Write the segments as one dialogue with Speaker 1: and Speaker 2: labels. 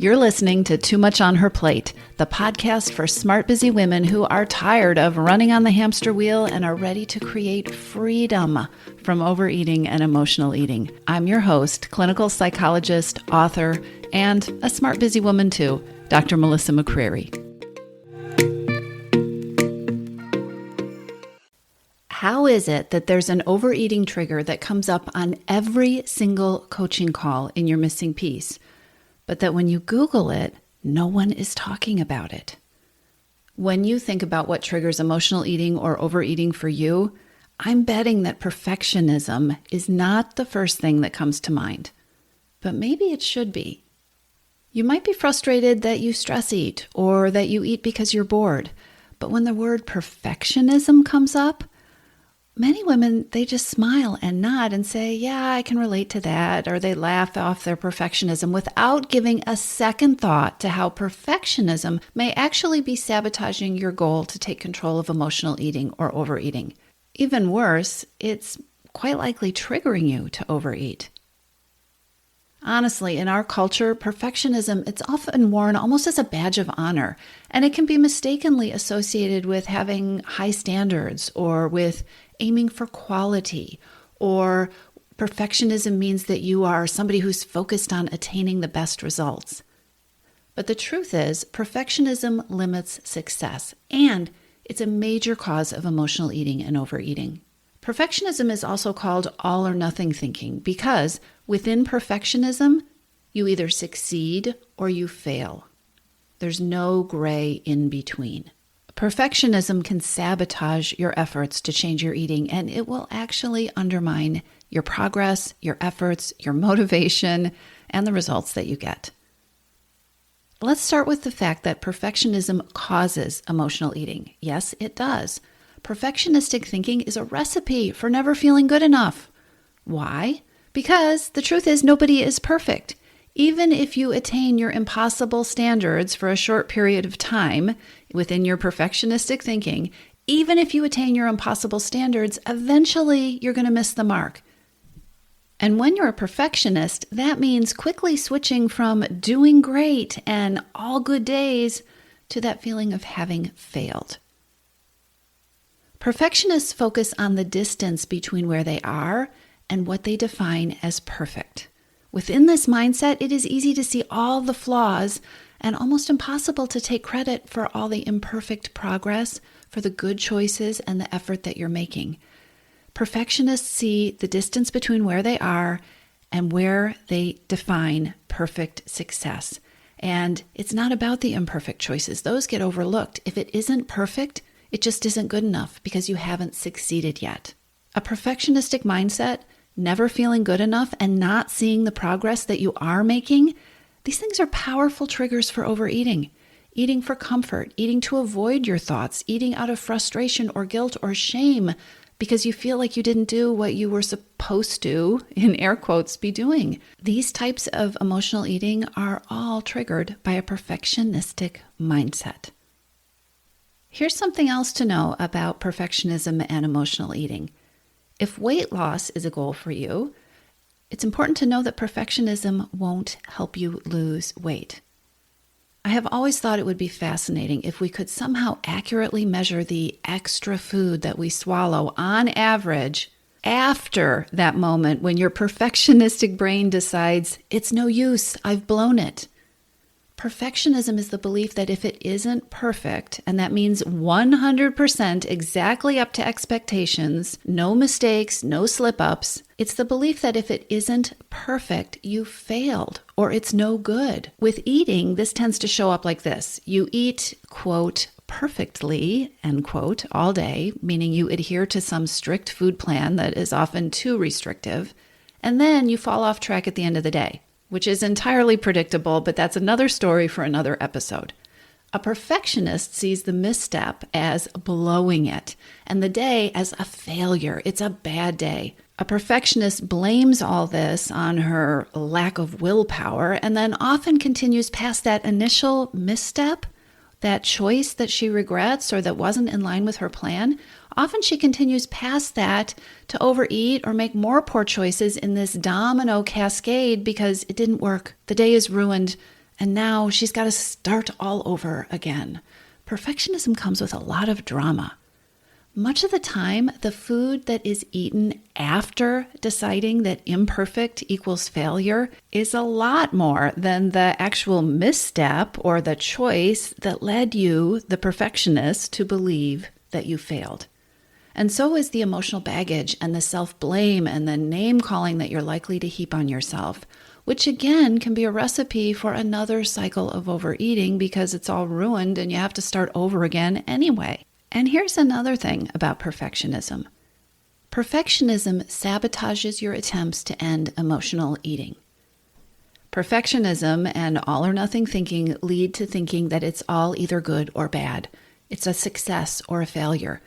Speaker 1: You're listening to Too Much on Her Plate, the podcast for smart, busy women who are tired of running on the hamster wheel and are ready to create freedom from overeating and emotional eating. I'm your host, clinical psychologist, author, and a smart, busy woman too, Dr. Melissa McCreary. How is it that there's an overeating trigger that comes up on every single coaching call in your missing piece, but that when you Google it, no one is talking about it? When you think about what triggers emotional eating or overeating for you, I'm betting that perfectionism is not the first thing that comes to mind, but maybe it should be. You might be frustrated that you stress eat or that you eat because you're bored, but when the word perfectionism comes up, many women, they just smile and nod and say, yeah, I can relate to that, or they laugh off their perfectionism without giving a second thought to how perfectionism may actually be sabotaging your goal to take control of emotional eating or overeating. Even worse, it's quite likely triggering you to overeat. Honestly, in our culture, perfectionism, it's often worn almost as a badge of honor, and it can be mistakenly associated with having high standards or with aiming for quality, or perfectionism means that you are somebody who's focused on attaining the best results. But the truth is, perfectionism limits success, and it's a major cause of emotional eating and overeating. Perfectionism is also called all or nothing thinking because within perfectionism, you either succeed or you fail. There's no gray in between. Perfectionism can sabotage your efforts to change your eating, and it will actually undermine your progress, your efforts, your motivation, and the results that you get. Let's start with the fact that perfectionism causes emotional eating. Yes, it does. Perfectionistic thinking is a recipe for never feeling good enough. Why? Because the truth is nobody is perfect. Even if you attain your impossible standards for a short period of time within your perfectionistic thinking, even if you attain your impossible standards, eventually you're going to miss the mark. And when you're a perfectionist, that means quickly switching from doing great and all good days to that feeling of having failed. Perfectionists focus on the distance between where they are and what they define as perfect. Within this mindset, it is easy to see all the flaws and almost impossible to take credit for all the imperfect progress, for the good choices and the effort that you're making. Perfectionists see the distance between where they are and where they define perfect success. And it's not about the imperfect choices. Those get overlooked. If it isn't perfect, it just isn't good enough because you haven't succeeded yet. A perfectionistic mindset, never feeling good enough and not seeing the progress that you are making, these things are powerful triggers for overeating. Eating for comfort, eating to avoid your thoughts, eating out of frustration or guilt or shame because you feel like you didn't do what you were supposed to, in air quotes, be doing. These types of emotional eating are all triggered by a perfectionistic mindset. Here's something else to know about perfectionism and emotional eating. If weight loss is a goal for you, it's important to know that perfectionism won't help you lose weight. I have always thought it would be fascinating if we could somehow accurately measure the extra food that we swallow on average after that moment when your perfectionistic brain decides, it's no use, I've blown it. Perfectionism is the belief that if it isn't perfect, and that means 100% exactly up to expectations, no mistakes, no slip-ups, it's the belief that if it isn't perfect, you failed or it's no good. With eating, this tends to show up like this. You eat, quote, perfectly, end quote, all day, meaning you adhere to some strict food plan that is often too restrictive, and then you fall off track at the end of the day, which is entirely predictable, but that's another story for another episode. A perfectionist sees the misstep as blowing it and the day as a failure. It's a bad day. A perfectionist blames all this on her lack of willpower and then often continues past that initial misstep, that choice that she regrets or that wasn't in line with her plan. Often she continues past that to overeat or make more poor choices in this domino cascade because it didn't work. The day is ruined And now she's got to start all over again. Perfectionism comes with a lot of drama. Much of the time, the food that is eaten after deciding that imperfect equals failure is a lot more than the actual misstep or the choice that led you, the perfectionist, to believe that you failed. And so is the emotional baggage and the self-blame and the name-calling that you're likely to heap on yourself, which again can be a recipe for another cycle of overeating because it's all ruined and you have to start over again anyway. And here's another thing about perfectionism. Perfectionism sabotages your attempts to end emotional eating. Perfectionism and all or nothing thinking lead to thinking that it's all either good or bad. It's a success or a failure.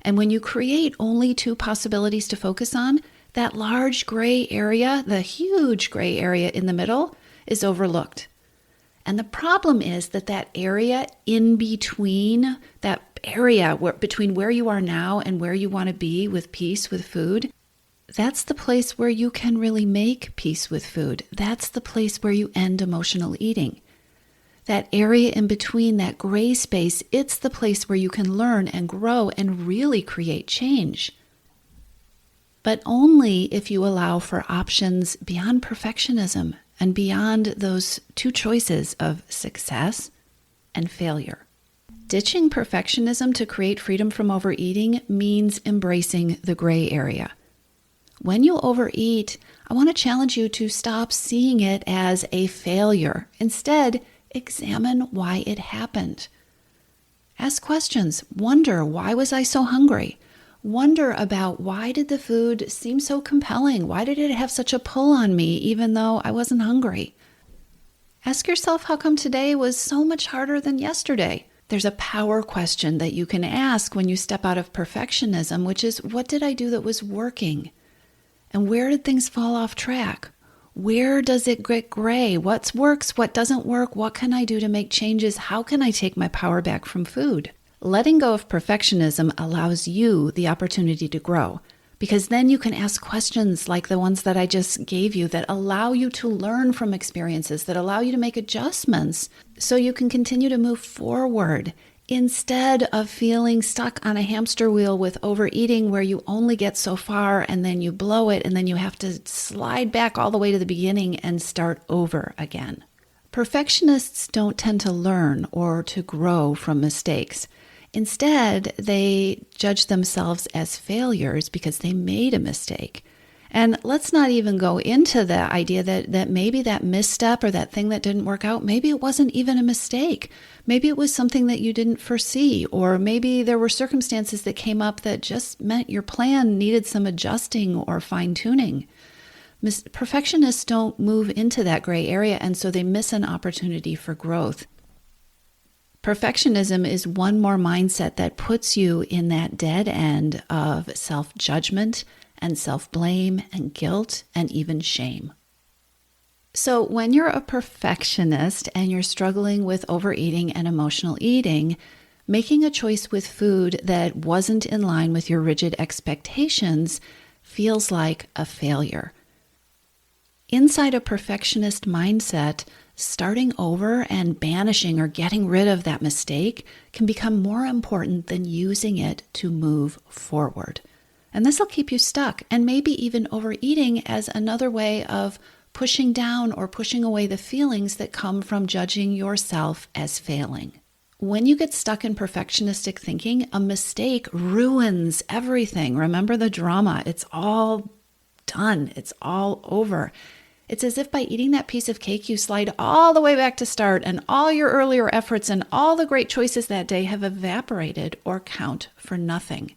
Speaker 1: And when you create only two possibilities to focus on, that large gray area, the huge gray area in the middle, is overlooked. And the problem is that area in between, that area between where you are now and where you want to be with peace with food, that's the place where you can really make peace with food. That's the place where you end emotional eating. That area in between, that gray space, it's the place where you can learn and grow and really create change. But only if you allow for options beyond perfectionism and beyond those two choices of success and failure. Ditching perfectionism to create freedom from overeating means embracing the gray area. When you overeat, I want to challenge you to stop seeing it as a failure. Instead, examine why it happened. Ask questions. Wonder, why was I so hungry? Wonder about why did the food seem so compelling? Why did it have such a pull on me even though I wasn't hungry? Ask yourself how come today was so much harder than yesterday? There's a power question that you can ask when you step out of perfectionism, which is, what did I do that was working? And where did things fall off track? Where does it get gray? What works? What doesn't work? What can I do to make changes? How can I take my power back from food? Letting go of perfectionism allows you the opportunity to grow, because then you can ask questions like the ones that I just gave you that allow you to learn from experiences, that allow you to make adjustments so you can continue to move forward instead of feeling stuck on a hamster wheel with overeating where you only get so far and then you blow it and then you have to slide back all the way to the beginning and start over again. Perfectionists don't tend to learn or to grow from mistakes. Instead, they judge themselves as failures because they made a mistake. And let's not even go into the idea that maybe that misstep or that thing that didn't work out, maybe it wasn't even a mistake. Maybe it was something that you didn't foresee, or maybe there were circumstances that came up that just meant your plan needed some adjusting or fine-tuning. Perfectionists don't move into that gray area, and so they miss an opportunity for growth. Perfectionism is one more mindset that puts you in that dead end of self-judgment and self-blame and guilt and even shame. So when you're a perfectionist and you're struggling with overeating and emotional eating, making a choice with food that wasn't in line with your rigid expectations feels like a failure. Inside a perfectionist mindset, starting over and banishing or getting rid of that mistake can become more important than using it to move forward. And this will keep you stuck and maybe even overeating as another way of pushing down or pushing away the feelings that come from judging yourself as failing. When you get stuck in perfectionistic thinking, a mistake ruins everything. Remember the drama. It's all done. It's all over. It's as if by eating that piece of cake, you slide all the way back to start and all your earlier efforts and all the great choices that day have evaporated or count for nothing.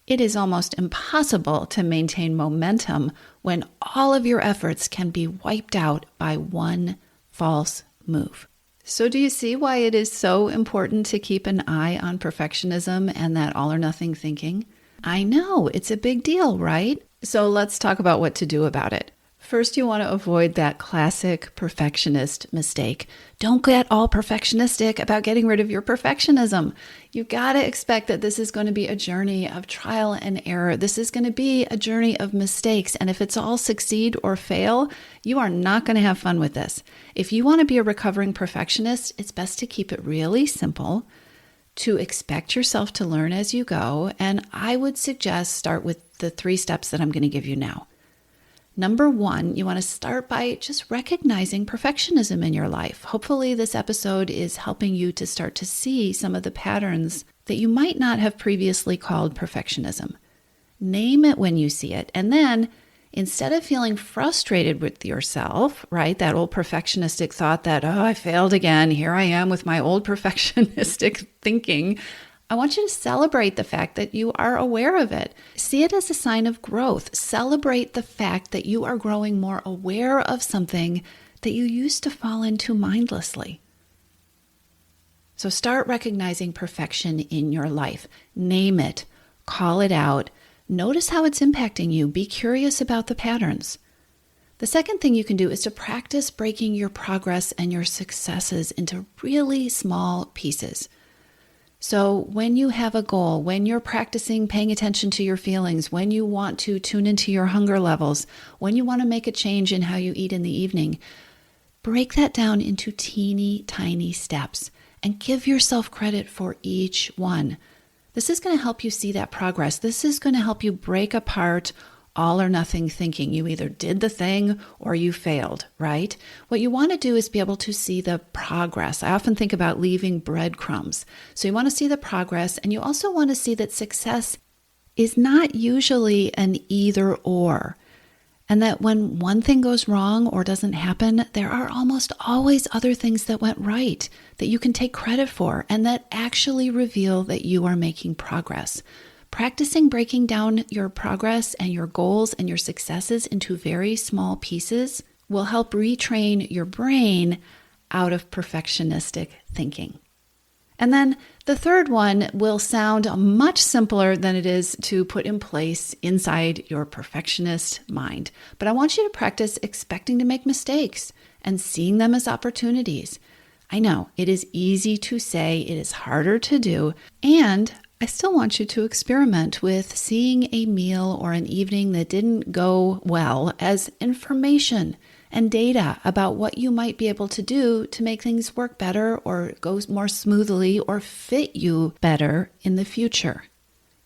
Speaker 1: It is almost impossible to maintain momentum when all of your efforts can be wiped out by one false move. So do you see why it is so important to keep an eye on perfectionism and that all or nothing thinking? I know, it's a big deal, right? So let's talk about what to do about it. First, you want to avoid that classic perfectionist mistake. Don't get all perfectionistic about getting rid of your perfectionism. You got to expect that this is going to be a journey of trial and error. This is going to be a journey of mistakes. And if it's all succeed or fail, you are not going to have fun with this. If you want to be a recovering perfectionist, it's best to keep it really simple, to expect yourself to learn as you go. And I would suggest start with the 3 steps that I'm going to give you now. Number 1, you want to start by just recognizing perfectionism in your life. Hopefully this episode is helping you to start to see some of the patterns that you might not have previously called perfectionism. Name it when you see it. And then instead of feeling frustrated with yourself, right, that old perfectionistic thought that, oh, I failed again, here I am with my old perfectionistic thinking, I want you to celebrate the fact that you are aware of it. See it as a sign of growth. Celebrate the fact that you are growing more aware of something that you used to fall into mindlessly. So start recognizing perfection in your life. Name it. Call it out. Notice how it's impacting you. Be curious about the patterns. The second thing you can do is to practice breaking your progress and your successes into really small pieces. So when you have a goal, when you're practicing paying attention to your feelings, when you want to tune into your hunger levels, when you want to make a change in how you eat in the evening, break that down into teeny tiny steps and give yourself credit for each one. This is going to help you see that progress. This is going to help you break apart all or nothing thinking. You either did the thing or you failed, right? What you want to do is be able to see the progress. I often think about leaving breadcrumbs. So you want to see the progress, and you also want to see that success is not usually an either or. And that when one thing goes wrong or doesn't happen, there are almost always other things that went right that you can take credit for and that actually reveal that you are making progress. Practicing breaking down your progress and your goals and your successes into very small pieces will help retrain your brain out of perfectionistic thinking. And then the third one will sound much simpler than it is to put in place inside your perfectionist mind. But I want you to practice expecting to make mistakes and seeing them as opportunities. I know it is easy to say, it is harder to do, and I still want you to experiment with seeing a meal or an evening that didn't go well as information and data about what you might be able to do to make things work better or go more smoothly or fit you better in the future.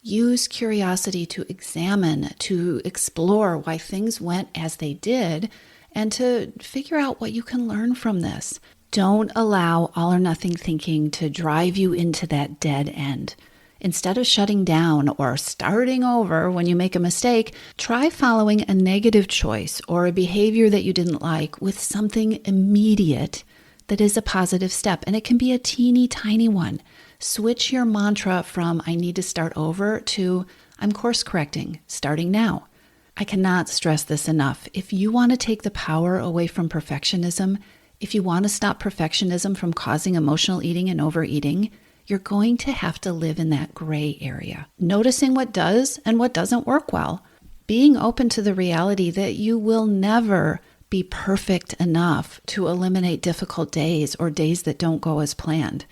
Speaker 1: Use curiosity to examine, to explore why things went as they did, and to figure out what you can learn from this. Don't allow all or nothing thinking to drive you into that dead end. Instead of shutting down or starting over when you make a mistake, try following a negative choice or a behavior that you didn't like with something immediate that is a positive step. And it can be a teeny tiny one. Switch your mantra from I need to start over to I'm course correcting, starting now. I cannot stress this enough. If you want to take the power away from perfectionism, if you want to stop perfectionism from causing emotional eating and overeating, you're going to have to live in that gray area, noticing what does and what doesn't work well, being open to the reality that you will never be perfect enough to eliminate difficult days or days that don't go as planned,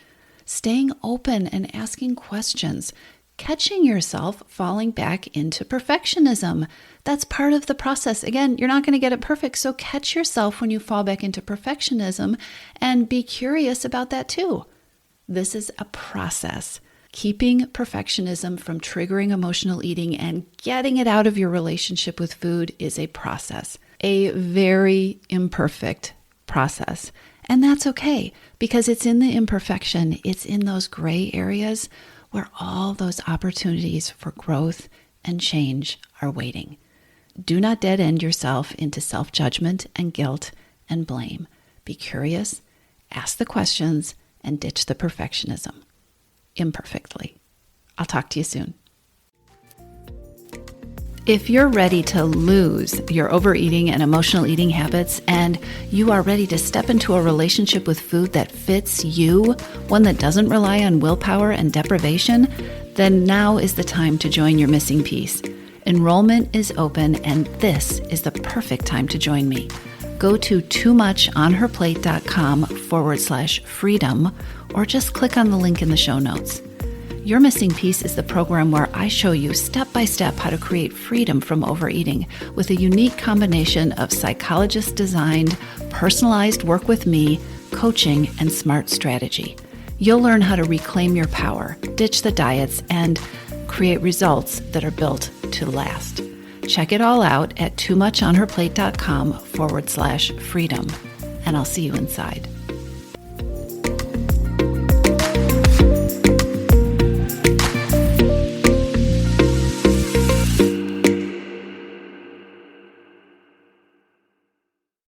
Speaker 1: staying open and asking questions, catching yourself falling back into perfectionism. That's part of the process. Again, you're not going to get it perfect, so catch yourself when you fall back into perfectionism and be curious about that too. This is a process. Keeping perfectionism from triggering emotional eating and getting it out of your relationship with food is a process, a very imperfect process. And that's okay, because it's in the imperfection, it's in those gray areas where all those opportunities for growth and change are waiting. Do not dead end yourself into self-judgment and guilt and blame. Be curious, ask the questions, and ditch the perfectionism imperfectly. I'll talk to you soon. If you're ready to lose your overeating and emotional eating habits, and you are ready to step into a relationship with food that fits you, one that doesn't rely on willpower and deprivation, then now is the time to join your missing piece. Enrollment is open, and this is the perfect time to join me. Go to toomuchonherplate.com/freedom, or just click on the link in the show notes. Your Missing Piece is the program where I show you step by step how to create freedom from overeating with a unique combination of psychologist-designed, personalized work with me, coaching, and smart strategy. You'll learn how to reclaim your power, ditch the diets, and create results that are built to last. Check it all out at toomuchonherplate.com/freedom, and I'll see you inside.